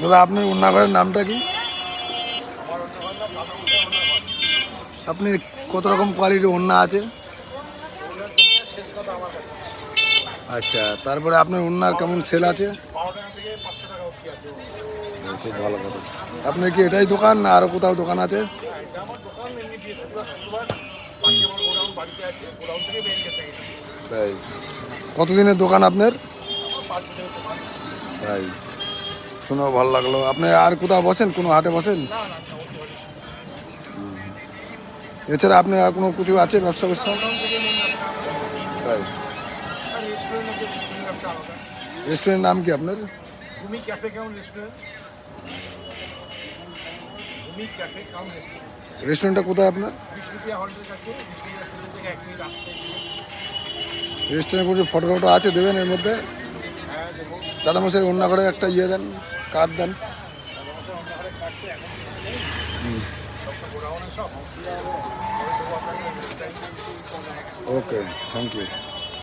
দাদা আপনার উন্নাঘরের নামটা কি? আপনি কত রকম কোয়ালিটির ওড়না আছে? আচ্ছা, তারপরে আপনার ওড়নার কেমন সেল আছে? খুব ভালো কথা। আপনার কি এটাই দোকান না আরও কোথাও দোকান আছে? তাই, কতদিনের দোকান আপনার? তাই, শুনেও ভালো লাগলো। আপনি আর কোথাও বসেন, কোনো হাটে বসেন? এছাড়া আপনার আর কোনো কিছু আছে ব্যবসা? তাই, রেস্টুরেন্টের নাম কি আপনার? রেস্টুরেন্টটা কোথায় আপনার? রেস্টুরেন্ট কোনো ফটো আছে দেবেন এর মধ্যে? দাদামশাই অন্য করে একটা ইয়ে দেন, কার্ড দেন। Okay, thank you.